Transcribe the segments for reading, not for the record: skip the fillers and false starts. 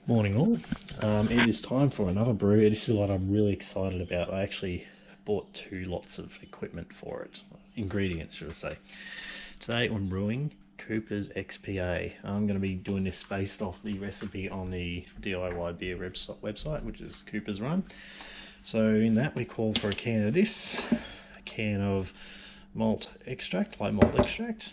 Morning all. It is time for another brew. This is what I'm really excited about. I actually bought 2 lots of equipment for it. Ingredients, should I say. Today I'm brewing Coopers XPA. I'm going to be doing this based off the recipe on the DIY beer website, which is Coopers Run. So in that we call for a can of this, a can of malt extract, light malt extract,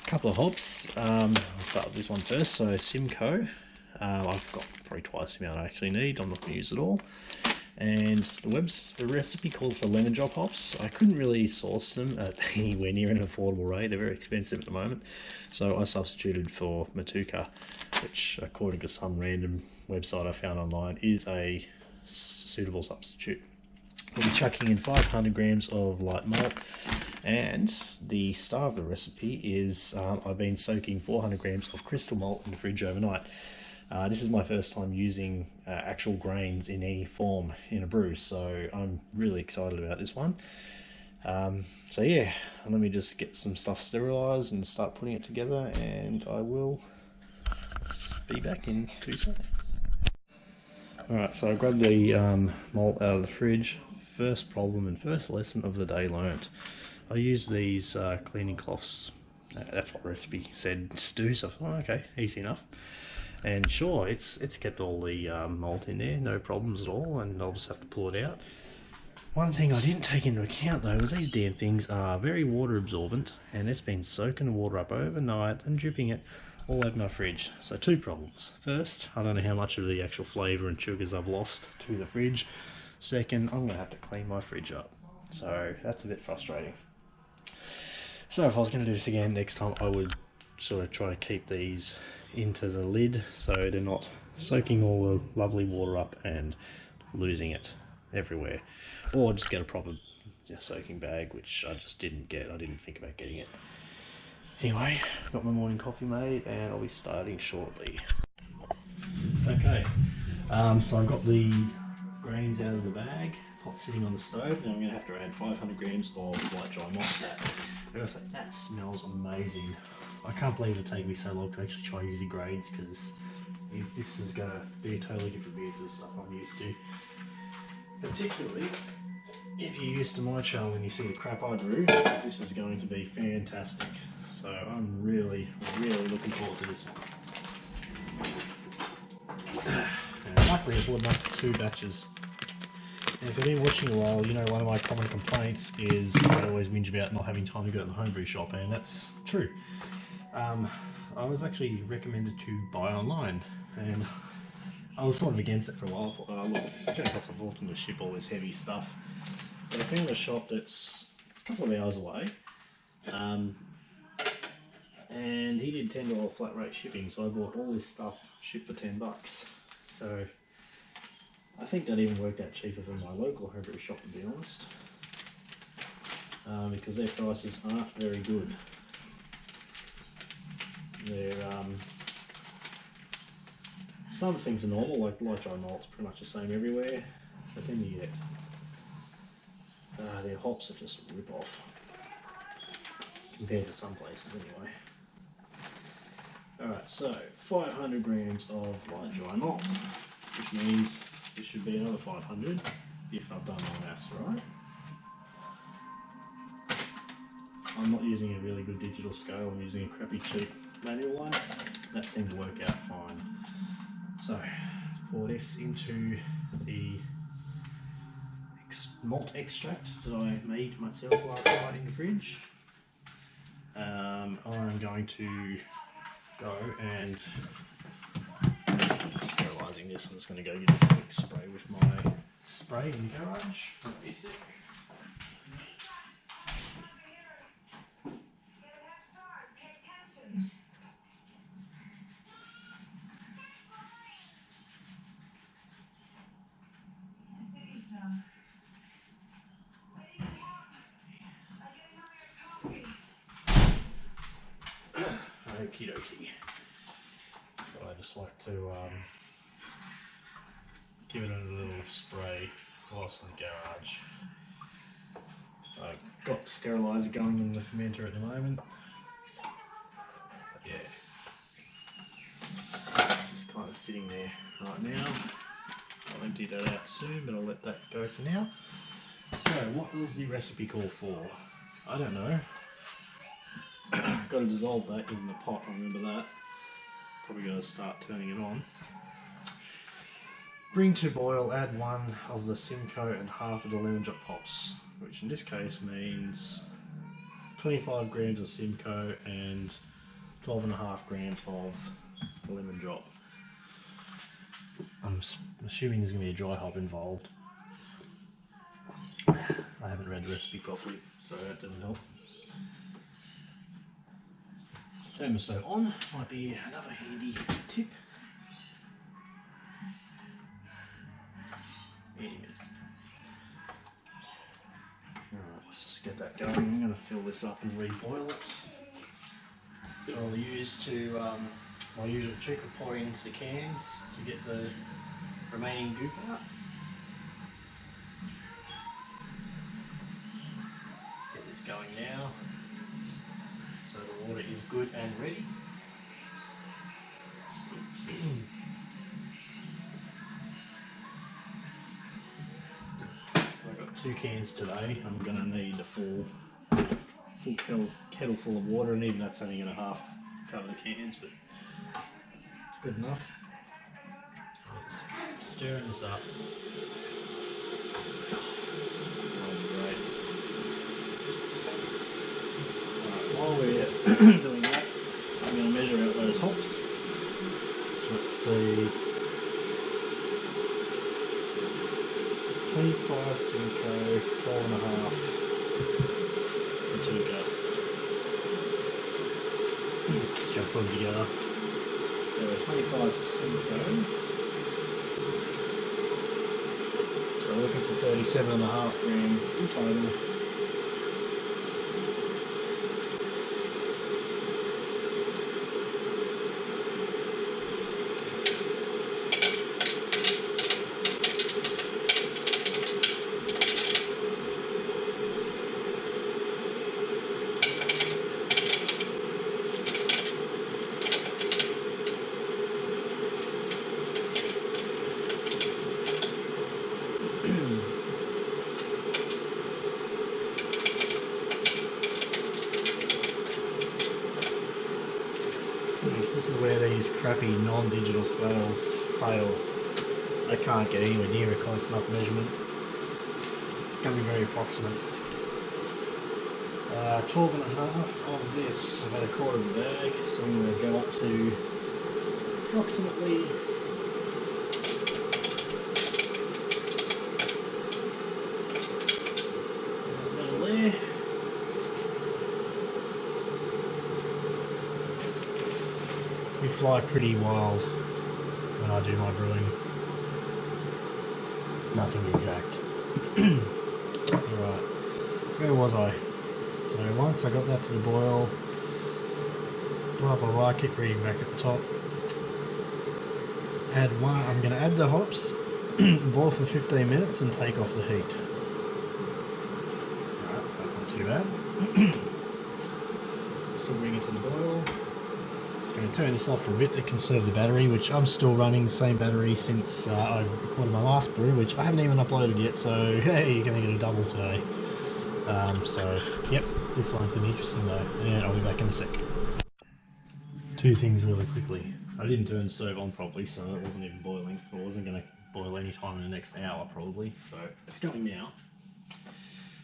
a couple of hops. I'll start with this one first. So Simcoe. I've got probably twice the amount I actually need. I'm not going to use it all. And the recipe calls for lemon drop hops. I couldn't really source them at anywhere near an affordable rate. They're very expensive at the moment. So I substituted for Moteuka, which according to some random website I found online is a suitable substitute. We'll be chucking in 500 grams of light malt, and the star of the recipe is I've been soaking 400 grams of crystal malt in the fridge overnight. This is my first time using actual grains in any form in a brew, so I'm really excited about this one. So yeah, let me just get some stuff sterilised and start putting it together, and I will be back in 2 seconds. Alright, so I grabbed the malt out of the fridge. First problem and first lesson of the day learnt. I used these cleaning cloths. That's what the recipe said to do, so I thought, oh, okay, easy enough. And sure, it's kept all the malt in there, no problems at all, and I'll just have to pull it out. One thing I didn't take into account though was these damn things are very water absorbent, and it's been soaking the water up overnight and dripping it all over my fridge. So 2 problems. First, I don't know how much of the actual flavour and sugars I've lost to the fridge. Second, I'm going to have to clean my fridge up. So that's a bit frustrating. So if I was going to do this again next time, I would sort of try to keep these into the lid so they're not soaking all the lovely water up and losing it everywhere, or just get a proper soaking bag, which I just didn't get. I didn't think about getting it. Anyway, got my morning coffee made and I'll be starting shortly. Okay, so I've got the grains out of the bag, pot sitting on the stove, and I'm going to have to add 500 grams of light dry malt to that. I gotta say, that smells amazing. I can't believe it took me so long to actually try using grains, because this is going to be a totally different beer to the stuff I'm used to. Particularly if you're used to my channel and you see the crap I brew, this is going to be fantastic. So I'm really looking forward to this one. And luckily I bought enough for 2 batches. And if you've been watching a while, you know one of my common complaints is I always whinge about not having time to go to the homebrew shop, and that's true. I was actually recommended to buy online, and I was sort of against it for a while. I thought, oh look, it's going to cost a fortune to ship all this heavy stuff. But I found a shop that's a couple of hours away, and he did $10 flat rate shipping, so I bought all this stuff shipped for $10. So I think that even worked out cheaper than my local homebrew shop, to be honest, because their prices aren't very good. They're, some things are normal, like light dry malt's pretty much the same everywhere, but then you get their hops are just a rip off compared to some places anyway. Alright, so 500 grams of light dry malt, which means it should be another 500 if I've done my maths right. I'm not using a really good digital scale, I'm using a crappy cheap manual one. That seemed to work out fine. So pour this into the malt extract that I made myself last night in the fridge. I'm going to go and sterilising this. I'm just going to go get this quick spray with my spray in the garage. That'll be sick. Okie dokie. So I just like to give it a little spray whilst in the garage. I've got steriliser going in the fermenter at the moment. But yeah. Just kind of sitting there right now. I'll empty that out soon, but I'll let that go for now. So, what was the recipe call for? I don't know. Got to dissolve that in the pot, I remember that. Probably got to start turning it on. Bring to boil, add 1 of the Simcoe and half of the lemon drop hops, which in this case means 25 grams of Simcoe and 12.5 grams of the lemon drop. I'm assuming there's going to be a dry hop involved. I haven't read the recipe properly, so that doesn't help. Thermostat on might be another handy tip. Alright, let's just get that going. I'm going to fill this up and reboil it. I'll use my usual trick of pouring into the cans to get the remaining goop out. Get this going now, so the water is good and ready. I've got 2 cans today. I'm going to need a full kettle full of water, and even that's only going to half cover the cans, but it's good enough. Stirring this up. Smells great. Alright, while we're doing that, I'm going to measure out those hops. So let's see. 25 Simcoe, 12.5 Moteuka. Let's go put them together. So 25 Simcoe. So we're looking for 37.5 grams in total. This is where these crappy non-digital scales fail. I can't get anywhere near a close enough measurement. It's going to be very approximate. 12.5 of this, about a quarter of a bag, so I'm going to go up to approximately there. We fly pretty wild when I do my brewing. Nothing exact. Alright, where was I? So once I got that to the boil, blah blah blah, keep reading back at the top. Add 1, I'm going to add the hops, boil for 15 minutes and take off the heat. Alright, that's not too bad. Still bring it to the boil. Going to turn this off for a bit to conserve the battery, which I'm still running the same battery since I recorded my last brew, which I haven't even uploaded yet, so hey, you're going to get a double today. So, yep, this one's going to be interesting though, and I'll be back in a sec. 2 things really quickly. I didn't turn the stove on properly, so it wasn't even boiling. It wasn't going to boil any time in the next hour probably, so it's going now.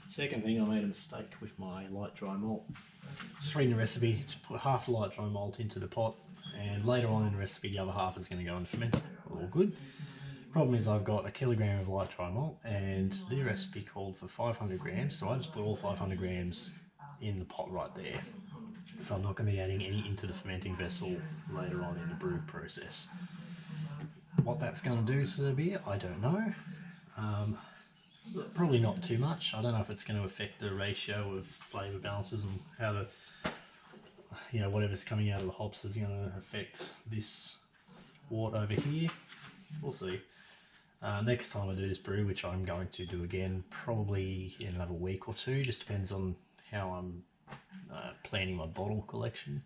Second thing, I made a mistake with my light dry malt. Just reading the recipe to put half the light dry malt into the pot, and later on in the recipe the other half is going to go in the fermenter. All good. Problem is I've got a kilogram of light dry malt, and the recipe called for 500 grams, so I just put all 500 grams in the pot right there. So I'm not going to be adding any into the fermenting vessel later on in the brew process. What that's going to do to the beer, I don't know. Probably not too much. I don't know if it's going to affect the ratio of flavour balances and how the, whatever's coming out of the hops is going to affect this wort over here. We'll see. Next time I do this brew, which I'm going to do again probably in another week or 2, just depends on how I'm planning my bottle collection.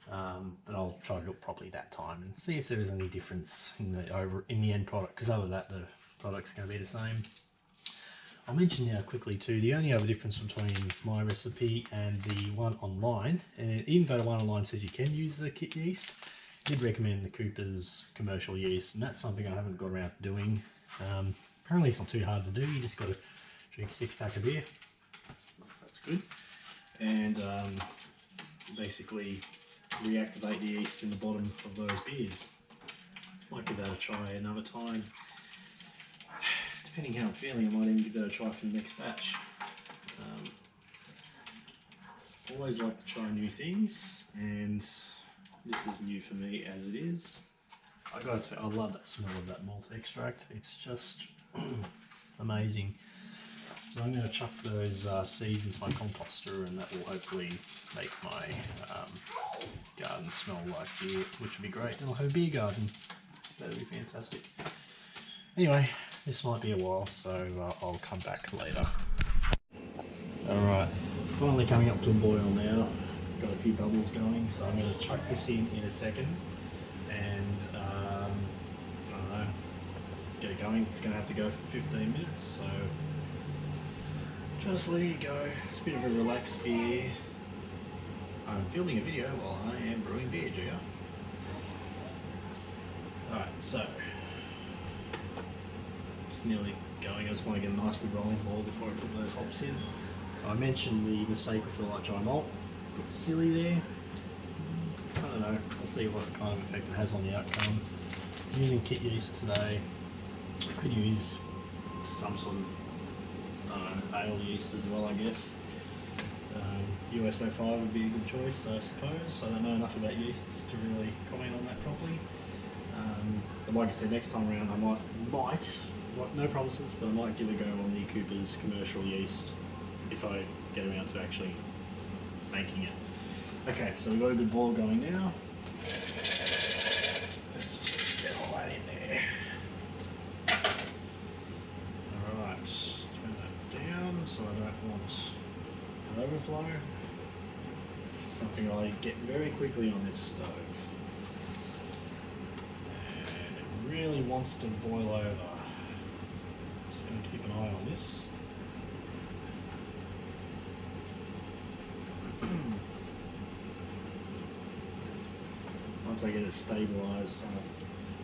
but I'll try to do it properly that time and see if there is any difference in the end product, because other than that the product's going to be the same. I'll mention now quickly too, the only other difference between my recipe and the one online, and even though the one online says you can use the kit yeast, I did recommend the Coopers commercial yeast, and that's something I haven't got around to doing. Apparently it's not too hard to do, you just got to drink a 6-pack of beer, that's good, and basically reactivate the yeast in the bottom of those beers. Might give that a try another time. Depending how I'm feeling, I might even give that a try for the next batch. Always like to try new things, and this is new for me as it is. I gotta tell you, I love that smell of that malt extract. It's just amazing. So I'm going to chuck those seeds into my composter, and that will hopefully make my garden smell like beer, which would be great. And I'll have a beer garden. That would be fantastic. Anyway, this might be a while, so I'll come back later. Alright, finally coming up to a boil now. Got a few bubbles going, so I'm going to chuck this in a second, and I don't know, get it going. It's going to have to go for 15 minutes, so just letting it go. It's a bit of a relaxed beer. I'm filming a video while I am brewing beer, Gia. Alright, so it's nearly going. I just want to get a nice big rolling ball before I put those hops in. So I mentioned the mistake with the light dry malt. A bit silly there. I don't know. I'll see what kind of effect it has on the outcome. I'm using kit yeast today. I could use some sort of ale yeast as well, I guess. USA 5 would be a good choice, I suppose. I don't know enough about yeasts to really comment on that properly. But like I said, next time around I might, no promises, but I might give a go on the Coopers commercial yeast if I get around to actually making it. Okay, so we've got a good boil going now. Let's just get all that in there. Alright, turn that down so I don't want an overflow. Which is something I get very quickly on this stove. And it really wants to boil over. Just going to keep an eye on this. Once I get it stabilised.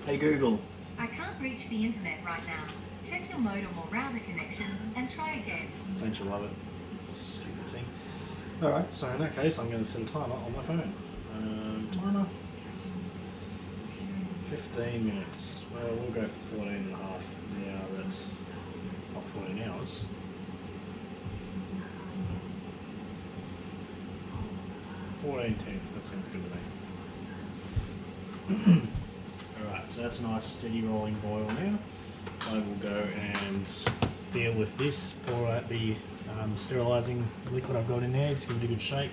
Hey Google. I can't reach the internet right now. Check your modem or router connections and try again. Don't you love it? Stupid thing. Alright, so in that case I'm going to set a timer on my phone. Timer. 15 minutes. Well, we'll go for 14 and a half now, but not 14 hours. $14.10, that sounds good to me. Alright, so that's a nice steady rolling boil now. I will go and deal with this, pour out the sterilising liquid I've got in there, just give it a good shake,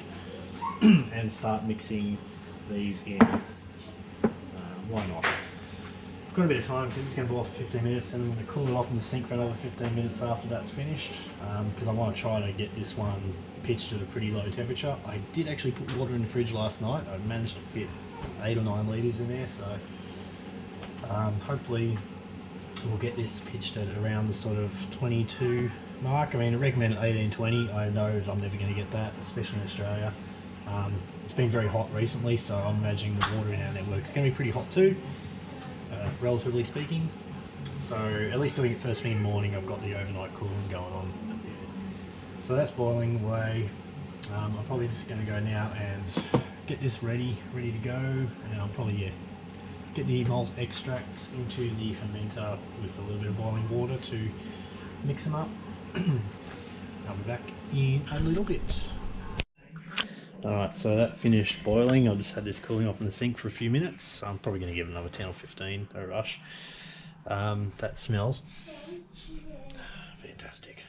and start mixing these in. Why not? I've got a bit of time because it's going to boil for 15 minutes, and I'm going to cool it off in the sink for another 15 minutes after that's finished, because I want to try to get this one pitched at a pretty low temperature. I did actually put water in the fridge last night. I managed to fit 8 or 9 litres in there, so hopefully we'll get this pitched at around the sort of 22 mark. I mean, I recommend 18-20. I know I'm never going to get that, especially in Australia. It's been very hot recently, so I'm imagining the water in our network is going to be pretty hot too, relatively speaking. So at least doing it first thing in the morning, I've got the overnight cooling going on. So that's boiling away. I'm probably just going to go now and get this ready to go, and I'll probably get the malt extracts into the fermenter with a little bit of boiling water to mix them up. I'll be back in a little bit. Alright, so that finished boiling. I've just had this cooling off in the sink for a few minutes. I'm probably going to give it another 10 or 15, no rush. That smells fantastic.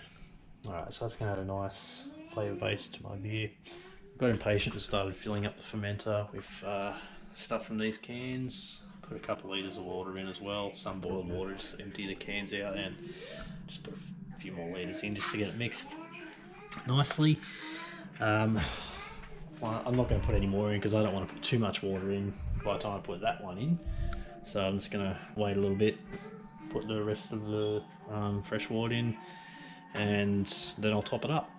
Alright, so that's going to add a nice flavour base to my beer. Got impatient and started filling up the fermenter with stuff from these cans. Put a couple of litres of water in as well, some boiled water, just empty the cans out and just put a few more litres in just to get it mixed nicely. I'm not going to put any more in because I don't want to put too much water in by the time I put that one in. So I'm just going to wait a little bit, put the rest of the fresh water in, and then I'll top it up.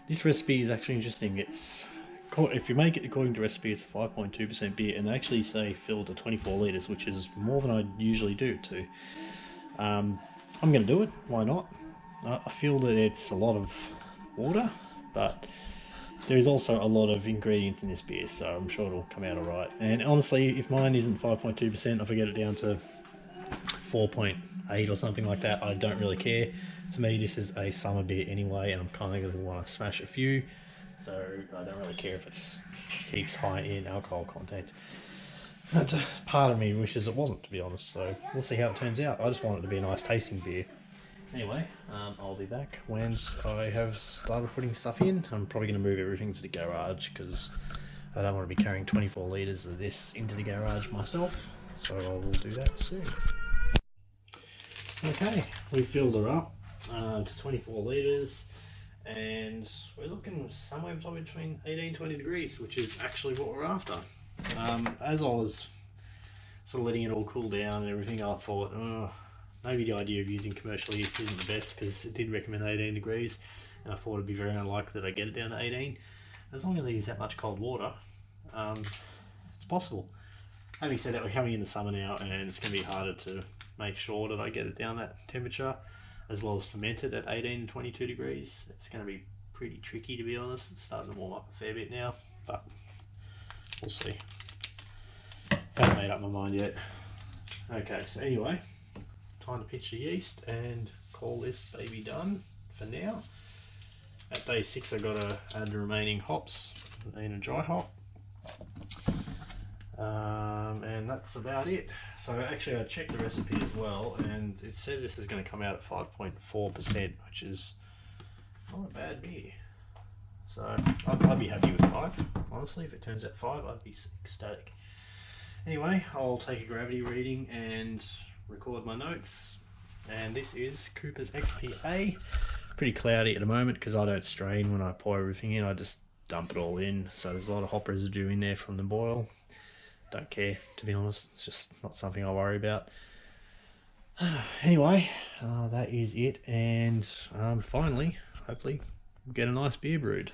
This recipe is actually interesting. If you make it according to recipe, it's a 5.2% beer, and they actually say fill to 24 litres, which is more than I usually do too. I'm going to do it, why not? I feel that it's a lot of water, but there is also a lot of ingredients in this beer, so I'm sure it'll come out alright. And honestly, if mine isn't 5.2%, if I get it down to 4.8 or something like that, I don't really care. To me, this is a summer beer anyway, and I'm kind of going to want to smash a few, so I don't really care if it keeps high in alcohol content. But part of me wishes it wasn't, to be honest, so we'll see how it turns out. I just want it to be a nice tasting beer. Anyway, I'll be back once I have started putting stuff in. I'm probably going to move everything to the garage because I don't want to be carrying 24 litres of this into the garage myself, so I will do that soon. Okay, we filled her up to 24 litres, and we're looking somewhere between 18 and 20 degrees, which is actually what we're after. As I was sort of letting it all cool down and everything, I thought, maybe the idea of using commercial yeast isn't the best because it did recommend 18 degrees, and I thought it'd be very unlikely that I get it down to 18. As long as I use that much cold water, it's possible. Having said that, we're coming into summer now, and it's going to be harder to make sure that I get it down that temperature, as well as ferment it at 18 and 22 degrees. It's going to be pretty tricky, to be honest. It's starting to warm up a fair bit now, but we'll see. Haven't made up my mind yet. Okay, so anyway, time to pitch the yeast and call this baby done for now. At day 6, I've got to add the remaining hops in a dry hop. And that's about it. So actually I checked the recipe as well, and it says this is going to come out at 5.4%, which is not a bad beer. So I'd be happy with 5, honestly. If it turns out 5, I'd be ecstatic. Anyway, I'll take a gravity reading and record my notes. And this is Coopers XPA. Pretty cloudy at the moment because I don't strain when I pour everything in. I just dump it all in. So there's a lot of hop residue in there from the boil. Don't care, to be honest. It's just not something I worry about. Anyway, that is it. And finally, hopefully, we'll get a nice beer brewed.